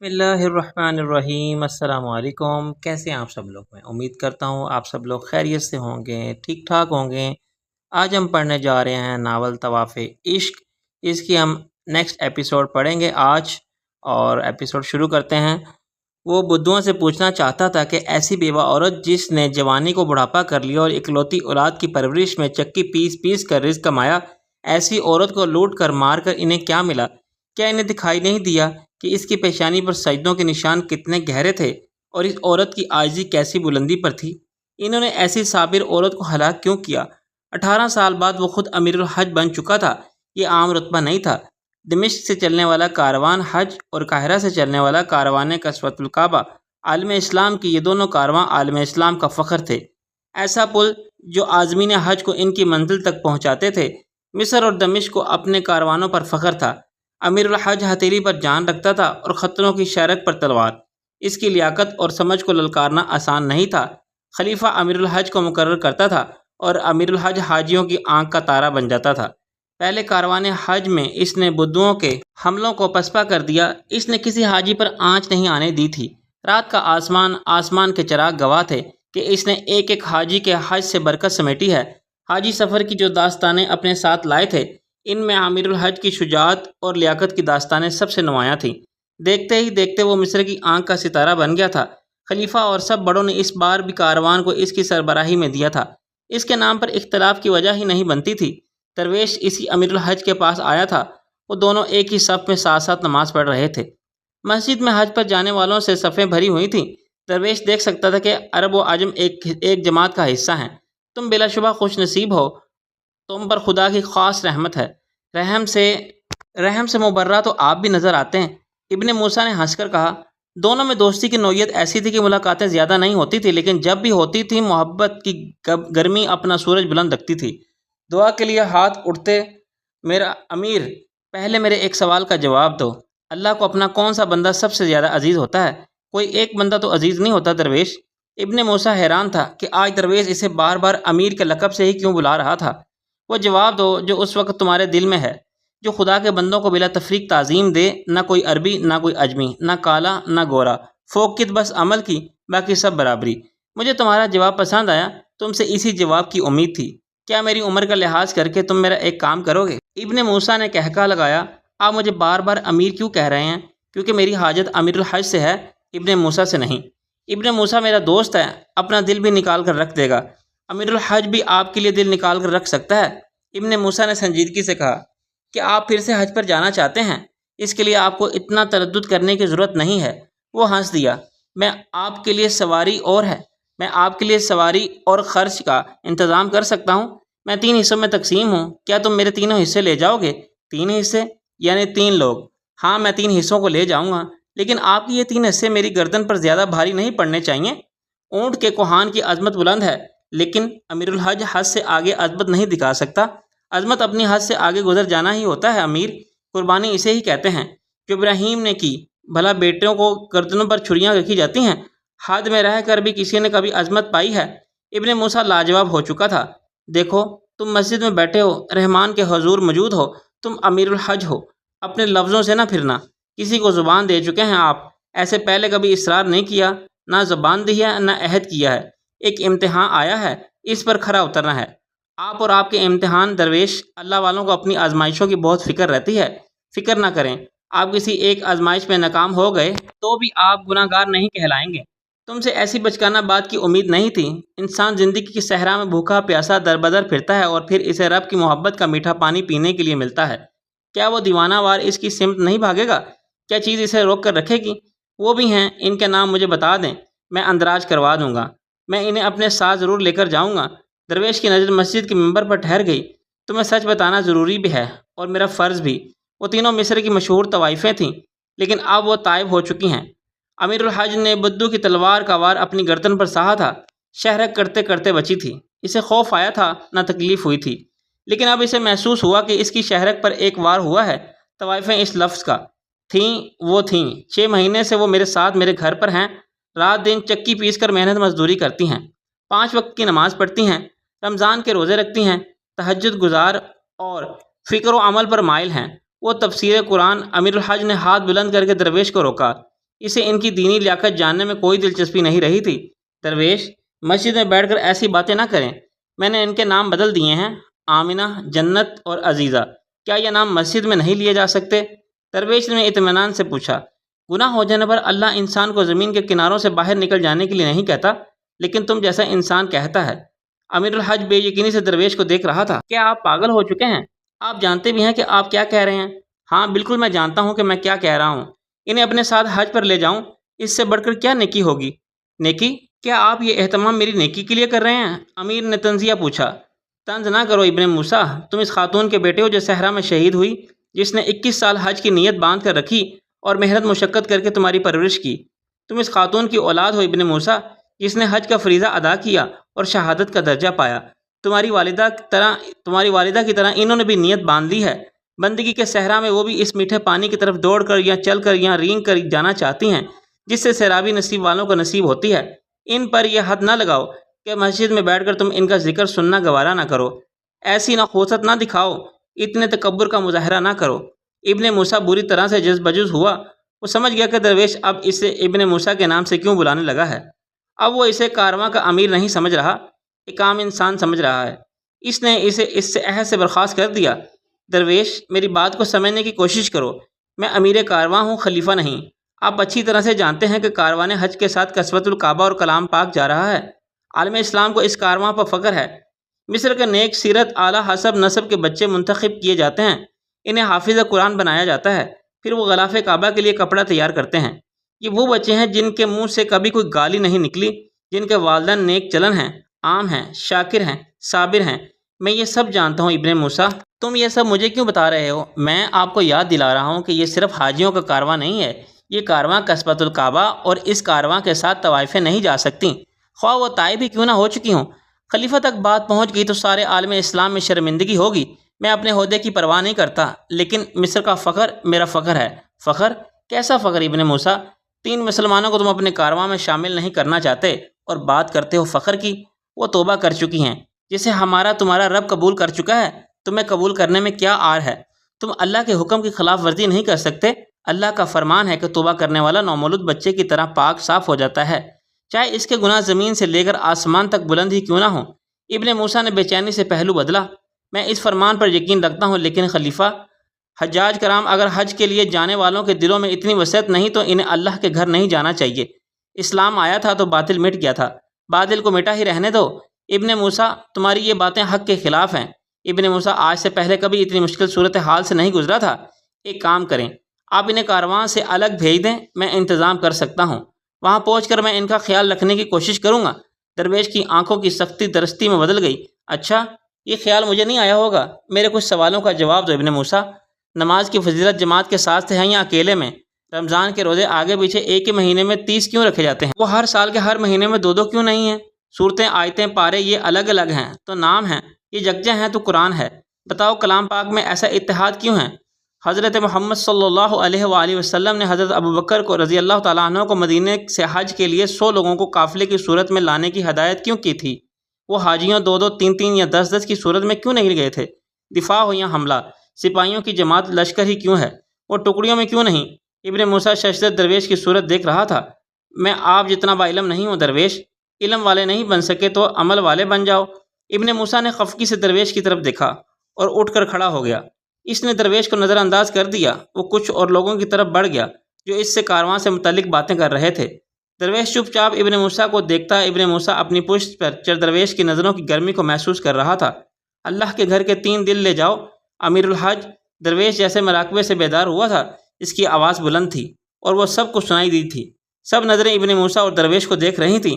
بسم اللہ الرحمن الرحیم۔ السلام علیکم، کیسے ہیں آپ سب لوگ؟ میں امید کرتا ہوں آپ سب لوگ خیریت سے ہوں گے، ٹھیک ٹھاک ہوں گے۔ آج ہم پڑھنے جا رہے ہیں ناول طواف عشق۔ اس کی ہم نیکسٹ ایپیسوڈ پڑھیں گے آج، اور ایپیسوڈ شروع کرتے ہیں۔ وہ بدھوؤں سے پوچھنا چاہتا تھا کہ ایسی بیوہ عورت جس نے جوانی کو بڑھاپا کر لیا اور اکلوتی اولاد کی پرورش میں چکی پیس پیس کر رزق کمایا، ایسی عورت کو لوٹ کر مار کر انہیں کیا ملا؟ کیا انہیں دکھائی نہیں دیا کہ اس کی پیشانی پر سجدوں کے نشان کتنے گہرے تھے اور اس عورت کی عاجزی کیسی بلندی پر تھی؟ انہوں نے ایسی صابر عورت کو ہلاک کیوں کیا؟ 18 سال بعد وہ خود امیر الحج بن چکا تھا۔ یہ عام رتبہ نہیں تھا۔ دمشق سے چلنے والا کاروان حج اور قاہرہ سے چلنے والا کاروان کسوۃ الکعبہ، عالم اسلام کی یہ دونوں کارواں عالم اسلام کا فخر تھے۔ ایسا پل جو عازمین حج کو ان کی منزل تک پہنچاتے تھے۔ مصر اور دمشق کو اپنے کاروانوں پر فخر تھا۔ امیر الحج ہتھیلی پر جان رکھتا تھا اور خطروں کی شرک پر تلوار۔ اس کی لیاقت اور سمجھ کو للکارنا آسان نہیں تھا۔ خلیفہ امیر الحج کو مقرر کرتا تھا اور امیر الحج حاجیوں کی آنکھ کا تارا بن جاتا تھا۔ پہلے کاروان حج میں اس نے بدھوؤں کے حملوں کو پسپا کر دیا۔ اس نے کسی حاجی پر آنچ نہیں آنے دی تھی۔ رات کا آسمان کے چراغ گواہ تھے کہ اس نے ایک ایک حاجی کے حج سے برکت سمیٹی ہے۔ حاجی سفر کی جو داستانیں اپنے ساتھ لائے تھے، ان میں امیر الحج کی شجاعت اور لیاقت کی داستانیں سب سے نمایاں تھیں۔ دیکھتے ہی دیکھتے وہ مصر کی آنکھ کا ستارہ بن گیا تھا۔ خلیفہ اور سب بڑوں نے اس بار بھی کاروان کو اس کی سربراہی میں دیا تھا۔ اس کے نام پر اختلاف کی وجہ ہی نہیں بنتی تھی۔ درویش اسی امیر الحج کے پاس آیا تھا۔ وہ دونوں ایک ہی صف میں ساتھ ساتھ نماز پڑھ رہے تھے۔ مسجد میں حج پر جانے والوں سے صفیں بھری ہوئی تھیں۔ درویش دیکھ سکتا تھا کہ عرب و عجم ایک جماعت کا حصہ ہیں۔ تم بلا شبہ خوش نصیب ہو، تم پر خدا کی خاص رحمت ہے۔ رحم سے مبرہ تو آپ بھی نظر آتے ہیں۔ ابن موسیٰ نے ہنس کر کہا، دونوں میں دوستی کی نوعیت ایسی تھی کہ ملاقاتیں زیادہ نہیں ہوتی تھی، لیکن جب بھی ہوتی تھی محبت کی گرمی اپنا سورج بلند رکھتی تھی۔ دعا کے لیے ہاتھ اٹھتے، میرا امیر، پہلے میرے ایک سوال کا جواب دو۔ اللہ کو اپنا کون سا بندہ سب سے زیادہ عزیز ہوتا ہے؟ کوئی ایک بندہ تو عزیز نہیں ہوتا درویش۔ ابن موسیٰ حیران تھا کہ آج درویش اسے بار بار امیر کے لقب سے ہی کیوں بلا رہا تھا۔ وہ جواب دو جو اس وقت تمہارے دل میں ہے، جو خدا کے بندوں کو بلا تفریق تعظیم دے، نہ کوئی عربی نہ کوئی اجمی، نہ کالا نہ گورا، فوقیت بس عمل کی، باقی سب برابری۔ مجھے تمہارا جواب پسند آیا، تم سے اسی جواب کی امید تھی۔ کیا میری عمر کا لحاظ کر کے تم میرا ایک کام کرو گے؟ ابن موسیٰ نے کہکا لگایا، آپ مجھے بار بار امیر کیوں کہہ رہے ہیں؟ کیونکہ میری حاجت امیر الحج سے ہے، ابن موسیٰ سے نہیں۔ ابن موسیٰ میرا دوست ہے، اپنا دل بھی نکال کر رکھ دے گا۔ امیر الحج بھی آپ کے لیے دل نکال کر رکھ سکتا ہے۔ ابن موسیٰ نے سنجیدگی سے کہا کہ آپ پھر سے حج پر جانا چاہتے ہیں، اس کے لیے آپ کو اتنا تردد کرنے کی ضرورت نہیں ہے۔ وہ ہنس دیا، میں آپ کے لیے سواری اور خرچ کا انتظام کر سکتا ہوں۔ میں 3 حصوں میں تقسیم ہوں، کیا تم میرے تینوں حصے لے جاؤ گے؟ 3 حصے یعنی 3 لوگ؟ ہاں، میں 3 حصوں کو لے جاؤں گا، لیکن آپ کی یہ 3 حصے میری گردن پر زیادہ بھاری نہیں پڑنے چاہیے۔ اونٹ کے کوہان کی عظمت بلند ہے، لیکن امیر الحج حد سے آگے عظمت نہیں دکھا سکتا۔ عظمت اپنی حد سے آگے گزر جانا ہی ہوتا ہے امیر، قربانی اسے ہی کہتے ہیں جو ابراہیم نے کی۔ بھلا بیٹوں کو گردنوں پر چھریاں رکھی جاتی ہیں؟ حد میں رہ کر بھی کسی نے کبھی عظمت پائی ہے؟ ابن موسیٰ لاجواب ہو چکا تھا۔ دیکھو، تم مسجد میں بیٹھے ہو، رحمان کے حضور موجود ہو، تم امیر الحج ہو، اپنے لفظوں سے نہ پھرنا۔ کسی کو زبان دے چکے ہیں آپ، ایسے پہلے کبھی اصرار نہیں کیا، نہ زبان دی ہے نہ عہد کیا ہے۔ ایک امتحان آیا ہے، اس پر کھرا اترنا ہے۔ آپ اور آپ کے امتحان درویش، اللہ والوں کو اپنی آزمائشوں کی بہت فکر رہتی ہے۔ فکر نہ کریں، آپ کسی ایک آزمائش میں ناکام ہو گئے تو بھی آپ گناہ گار نہیں کہلائیں گے۔ تم سے ایسی بچکانہ بات کی امید نہیں تھی۔ انسان زندگی کی صحرا میں بھوکا پیاسا در بدر پھرتا ہے اور پھر اسے رب کی محبت کا میٹھا پانی پینے کے لیے ملتا ہے۔ کیا وہ دیوانہ وار اس کی سمت نہیں بھاگے گا؟ کیا چیز اسے روک کر رکھے گی؟ وہ بھی ہیں، ان کے نام مجھے بتا دیں، میں اندراج کروا دوں گا۔ میں انہیں اپنے ساتھ ضرور لے کر جاؤں گا۔ درویش کی نظر مسجد کے ممبر پر ٹھہر گئی۔ تمہیں سچ بتانا ضروری بھی ہے اور میرا فرض بھی۔ وہ تینوں مصر کی مشہور طوائفیں تھیں، لیکن اب وہ طائب ہو چکی ہیں۔ امیر الحج نے بدو کی تلوار کا وار اپنی گردن پر سہا تھا، شہرک کرتے کرتے بچی تھی۔ اسے خوف آیا تھا، نہ تکلیف ہوئی تھی، لیکن اب اسے محسوس ہوا کہ اس کی شہرک پر ایک وار ہوا ہے۔ طوائفیں اس لفظ کا وہ تھیں 6 مہینے سے وہ میرے ساتھ میرے گھر پر ہیں، رات دن چکی پیس کر محنت مزدوری کرتی ہیں، 5 وقت کی نماز پڑھتی ہیں، رمضان کے روزے رکھتی ہیں، تہجد گزار اور فکر و عمل پر مائل ہیں۔ وہ تفسیر قرآن۔ امیر الحج نے ہاتھ بلند کر کے درویش کو روکا اسے ان کی دینی لیاقت جاننے میں کوئی دلچسپی نہیں رہی تھی۔ درویش مسجد میں بیٹھ کر ایسی باتیں نہ کریں، میں نے ان کے نام بدل دیے ہیں، آمنہ، جنت اور عزیزہ، کیا یہ نام مسجد میں نہیں لیے جا سکتے؟ درویش نے اطمینان سے پوچھا۔ گناہ ہو جانے پر اللہ انسان کو زمین کے کناروں سے باہر نکل جانے کے لیے نہیں کہتا، لیکن تم جیسا انسان کہتا ہے۔ امیر الحج بے یقینی سے درویش کو دیکھ رہا تھا۔ کیا آپ پاگل ہو چکے ہیں؟ آپ جانتے بھی ہیں کہ آپ کیا کہہ رہے ہیں؟ ہاں بالکل میں جانتا ہوں کہ میں کیا کہہ رہا ہوں۔ انہیں اپنے ساتھ حج پر لے جاؤں، اس سے بڑھ کر کیا نیکی ہوگی؟ نیکی؟ کیا آپ یہ اہتمام میری نیکی کے لیے کر رہے ہیں؟ امیر نے طنزیہ پوچھا۔ طنز نہ کرو ابن موسیٰ، تم اس خاتون کے بیٹے ہو جو صحرا میں شہید ہوئی، جس نے 21 سال حج کی نیت باندھ کر رکھی اور محنت مشقت کر کے تمہاری پرورش کی۔ تم اس خاتون کی اولاد ہو ابن موسیٰ، جس نے حج کا فریضہ ادا کیا اور شہادت کا درجہ پایا۔ تمہاری والدہ کی طرح انہوں نے بھی نیت باندھ لی ہے۔ بندگی کے صحرا میں وہ بھی اس میٹھے پانی کی طرف دوڑ کر یا چل کر یا رینگ کر جانا چاہتی ہیں، جس سے سیرابی نصیب والوں کو نصیب ہوتی ہے۔ ان پر یہ حد نہ لگاؤ کہ مسجد میں بیٹھ کر تم ان کا ذکر سننا گوارا نہ کرو۔ ایسی نخوست نہ دکھاؤ، اتنے تکبر کا مظاہرہ نہ کرو۔ ابن موسیٰ بری طرح سے جذب بجذب ہوا۔ وہ سمجھ گیا کہ درویش اب اسے ابن موسیٰ کے نام سے کیوں بلانے لگا ہے۔ اب وہ اسے کارواں کا امیر نہیں سمجھ رہا، ایک عام انسان سمجھ رہا ہے۔ اس نے اسے اس سے عہد سے برخاست کر دیا۔ درویش میری بات کو سمجھنے کی کوشش کرو، میں امیر کارواں ہوں، خلیفہ نہیں۔ آپ اچھی طرح سے جانتے ہیں کہ کاروان حج کے ساتھ کسوۃ الکعبہ اور کلام پاک جا رہا ہے۔ عالم اسلام کو اس کارواں پر فخر ہے۔ مصر کے نیک سیرت اعلیٰ حسب نسب کے بچے منتخب کیے جاتے ہیں، انہیں حافظ قرآن بنایا جاتا ہے، پھر وہ غلاف کعبہ کے لیے کپڑا تیار کرتے ہیں۔ یہ وہ بچے ہیں جن کے منہ سے کبھی کوئی گالی نہیں نکلی، جن کے والدین نیک چلن ہیں، عام ہیں، شاکر ہیں، صابر ہیں۔ میں یہ سب جانتا ہوں ابن موسیٰ، تم یہ سب مجھے کیوں بتا رہے ہو؟ میں آپ کو یاد دلا رہا ہوں کہ یہ صرف حاجیوں کا کارواں نہیں ہے، یہ کارواں کسوۃ الکعبہ، اور اس کارواں کے ساتھ طوائفیں نہیں جا سکتیں، خواہ وہ طائف ہی کیوں نہ ہو چکی ہوں۔ خلیفہ تک بات پہنچ گئی تو سارے عالم اسلام میں شرمندگی ہوگی۔ میں اپنے عہدے کی پرواہ نہیں کرتا، لیکن مصر کا فخر میرا فخر ہے۔ فخر؟ کیسا فخر ابن موسیٰ؟ 3 مسلمانوں کو تم اپنے کارواں میں شامل نہیں کرنا چاہتے اور بات کرتے ہو فخر کی؟ وہ توبہ کر چکی ہیں، جسے ہمارا تمہارا رب قبول کر چکا ہے۔ تمہیں قبول کرنے میں کیا عار ہے؟ تم اللہ کے حکم کی خلاف ورزی نہیں کر سکتے۔ اللہ کا فرمان ہے کہ توبہ کرنے والا نومولود بچے کی طرح پاک صاف ہو جاتا ہے، چاہے اس کے گناہ زمین سے لے کر آسمان تک بلند ہی کیوں نہ ہوں۔ ابن موسیٰ نے بے چینی سے پہلو بدلا۔ میں اس فرمان پر یقین رکھتا ہوں، لیکن خلیفہ، حجاج کرام اگر حج کے لیے جانے والوں کے دلوں میں اتنی وسعت نہیں تو انہیں اللہ کے گھر نہیں جانا چاہیے۔ اسلام آیا تھا تو باطل مٹ گیا تھا، باطل کو مٹا ہی رہنے دو۔ ابن موسیٰ، تمہاری یہ باتیں حق کے خلاف ہیں۔ ابن موسیٰ آج سے پہلے کبھی اتنی مشکل صورتحال سے نہیں گزرا تھا۔ ایک کام کریں، آپ انہیں کارواں سے الگ بھیج دیں، میں انتظام کر سکتا ہوں، وہاں پہنچ کر میں ان کا خیال رکھنے کی کوشش کروں گا۔ درویش کی آنکھوں کی سختی درستی میں بدل گئی۔ اچھا، یہ خیال مجھے نہیں آیا ہوگا۔ میرے کچھ سوالوں کا جواب دو ابن موسیٰ۔ نماز کی فضیلت جماعت کے ساتھ ہیں یا اکیلے میں؟ رمضان کے روزے آگے پیچھے ایک ہی مہینے میں 30 کیوں رکھے جاتے ہیں؟ وہ ہر سال کے ہر مہینے میں 2 کیوں نہیں ہیں؟ صورتیں، آیتیں، پارے یہ الگ الگ ہیں تو نام ہیں، یہ یکجا ہیں تو قرآن ہے۔ بتاؤ کلام پاک میں ایسا اتحاد کیوں ہے؟ حضرت محمد صلی اللہ علیہ وآلہ وسلم نے حضرت ابوبکر کو رضی اللہ تعالیٰ عنہ کو مدینے سے حج کے لیے 100 لوگوں کو قافلے کی صورت میں لانے کی ہدایت کیوں کی تھی؟ وہ حاجیوں 2 3 یا 10 کی صورت میں کیوں نہیں گئے تھے؟ دفاع ہو یا حملہ، سپاہیوں کی جماعت لشکر ہی کیوں ہے؟ وہ ٹکڑیوں میں کیوں نہیں؟ ابن موسیٰ ششدر درویش کی صورت دیکھ رہا تھا۔ میں آپ جتنا با علم نہیں ہوں درویش، علم والے نہیں بن سکے تو عمل والے بن جاؤ۔ ابن موسیٰ نے خفگی سے درویش کی طرف دیکھا اور اٹھ کر کھڑا ہو گیا۔ اس نے درویش کو نظر انداز کر دیا۔ وہ کچھ اور لوگوں کی طرف بڑھ گیا جو اس سے کارواں سے متعلق باتیں کر رہے تھے۔ درویش چپ چاپ ابن موسیٰ کو دیکھتا۔ ابن موسیٰ اپنی پشت پر چڑھ درویش کی نظروں کی گرمی کو محسوس کر رہا تھا۔ اللہ کے گھر کے 3 دل لے جاؤ امیر الحج۔ درویش جیسے مراقبے سے بیدار ہوا تھا، اس کی آواز بلند تھی اور وہ سب کو سنائی دی تھی۔ سب نظریں ابن موسیٰ اور درویش کو دیکھ رہی تھیں۔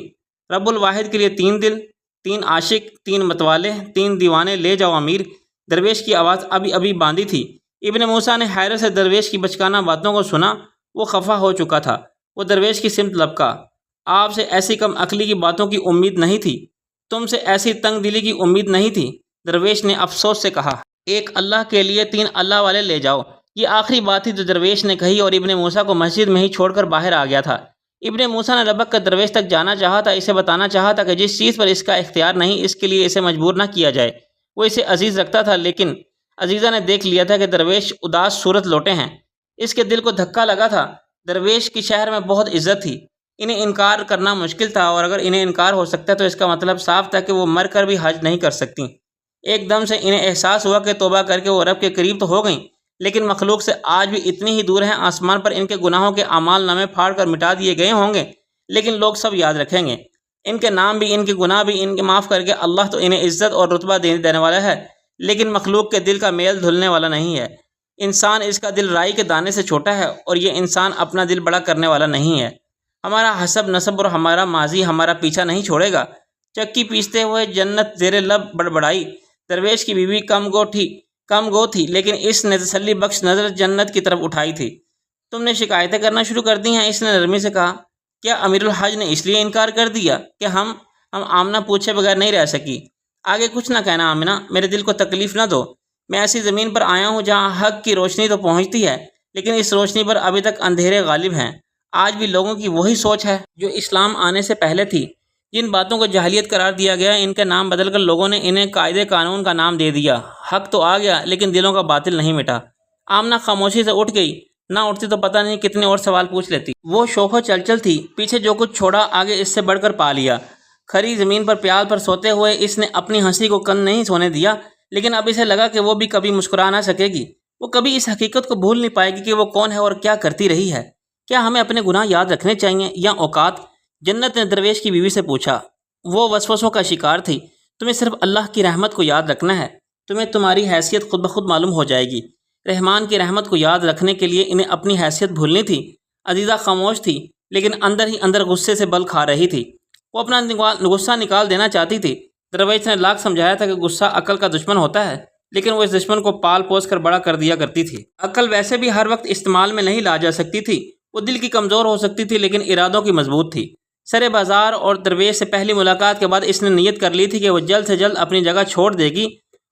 رب الواحد کے لیے 3 دل، 3 عاشق، 3 متوالے، 3 دیوانے لے جاؤ امیر۔ درویش کی آواز ابھی ابھی باندھی تھی۔ ابن موسیٰ نے حیرت سے درویش کی بچکانہ باتوں کو سنا۔ وہ خفا ہو چکا تھا۔ وہ درویش کی سمت لپکا۔ آپ سے ایسی کم عقلی کی باتوں کی امید نہیں تھی، تم سے ایسی تنگ دلی کی امید نہیں تھی۔ درویش نے افسوس سے کہا، ایک اللہ کے لیے 3 اللہ والے لے جاؤ۔ یہ آخری بات تھی جو درویش نے کہی اور ابن موسیٰ کو مسجد میں ہی چھوڑ کر باہر آ گیا تھا۔ ابن موسیٰ نے لبک کر درویش تک جانا چاہا تھا، اسے بتانا چاہا تھا کہ جس چیز پر اس کا اختیار نہیں اس کے لیے اسے مجبور نہ کیا جائے۔ وہ اسے عزیز رکھتا تھا، لیکن عزیزہ نے دیکھ لیا تھا کہ درویش اداس صورت لوٹے ہیں۔ اس کے دل کو دھکا لگا تھا۔ درویش کی شہر میں بہت عزت تھی، انہیں انکار کرنا مشکل تھا، اور اگر انہیں انکار ہو سکتا تو اس کا مطلب صاف تھا کہ وہ مر کر بھی حج نہیں کر سکتی۔ ایک دم سے انہیں احساس ہوا کہ توبہ کر کے وہ رب کے قریب تو ہو گئیں، لیکن مخلوق سے آج بھی اتنی ہی دور ہیں۔ آسمان پر ان کے گناہوں کے اعمال نامے پھاڑ کر مٹا دیے گئے ہوں گے، لیکن لوگ سب یاد رکھیں گے۔ ان کے نام بھی، ان کے گناہ بھی ان کے معاف کر کے اللہ تو انہیں عزت اور رتبہ دینے والا ہے، لیکن مخلوق کے دل کا میل دھلنے والا نہیں ہے۔ انسان اس کا دل رائی کے دانے سے چھوٹا ہے، اور یہ انسان اپنا دل بڑا کرنے والا نہیں ہے۔ ہمارا حسب نسب اور ہمارا ماضی ہمارا پیچھا نہیں چھوڑے گا۔ چکی پیستے ہوئے جنت زیر لب بڑبڑائی۔ درویش کی بیوی کم گو تھی، لیکن اس نے تسلی بخش نظر جنت کی طرف اٹھائی تھی۔ تم نے شکایتیں کرنا شروع کر دی ہیں، اس نے نرمی سے کہا۔ کیا امیر الحج نے اس لیے انکار کر دیا کہ ہم آمنہ پوچھے بغیر نہیں رہ سکی؟ آگے کچھ نہ کہنا آمنہ، میرے دل کو تکلیف نہ دو۔ میں ایسی زمین پر آیا ہوں جہاں حق کی روشنی تو پہنچتی ہے، لیکن اس روشنی پر ابھی تک اندھیرے غالب ہیں۔ آج بھی لوگوں کی وہی سوچ ہے جو اسلام آنے سے پہلے تھی۔ جن باتوں کو جاہلیت قرار دیا گیا، ان کے نام بدل کر لوگوں نے انہیں قاعدے قانون کا نام دے دیا۔ حق تو آ گیا، لیکن دلوں کا باطل نہیں مٹا۔ آمنہ خاموشی سے اٹھ گئی، نہ اٹھتی تو پتہ نہیں کتنے اور سوال پوچھ لیتی۔ وہ شوخ و چلچل تھی، پیچھے جو کچھ چھوڑا آگے اس سے بڑھ کر پا لیا۔ کھری زمین پر پیال پر سوتے ہوئے اس نے اپنی ہنسی کو کن نہیں سونے دیا، لیکن اب اسے لگا کہ وہ بھی کبھی مسکرا نہ سکے گی۔ وہ کبھی اس حقیقت کو بھول نہیں پائے گی کہ وہ کون ہے اور کیا کرتی رہی ہے۔ کیا ہمیں اپنے گناہ یاد رکھنے چاہیے یا اوقات؟ جنت نے درویش کی بیوی سے پوچھا۔ وہ وسوسوں کا شکار تھی۔ تمہیں صرف اللہ کی رحمت کو یاد رکھنا ہے، تمہیں تمہاری حیثیت خود بخود معلوم ہو جائے گی۔ رحمان کی رحمت کو یاد رکھنے کے لیے انہیں اپنی حیثیت بھولنی تھی۔ عزیزہ خاموش تھی، لیکن اندر ہی اندر غصے سے بل کھا رہی تھی۔ وہ اپنا غصہ نکال دینا چاہتی تھی۔ درویش نے لاکھ سمجھایا تھا کہ غصہ عقل کا دشمن ہوتا ہے، لیکن وہ اس دشمن کو پال پوس کر بڑا کر دیا کرتی تھی۔ عقل ویسے بھی ہر وقت استعمال میں نہیں لا جا سکتی تھی۔ وہ دل کی کمزور ہو سکتی تھی، لیکن ارادوں کی مضبوط تھی۔ سرے بازار اور درویش سے پہلی ملاقات کے بعد اس نے نیت کر لی تھی کہ وہ جلد سے جلد اپنی جگہ چھوڑ دے گی۔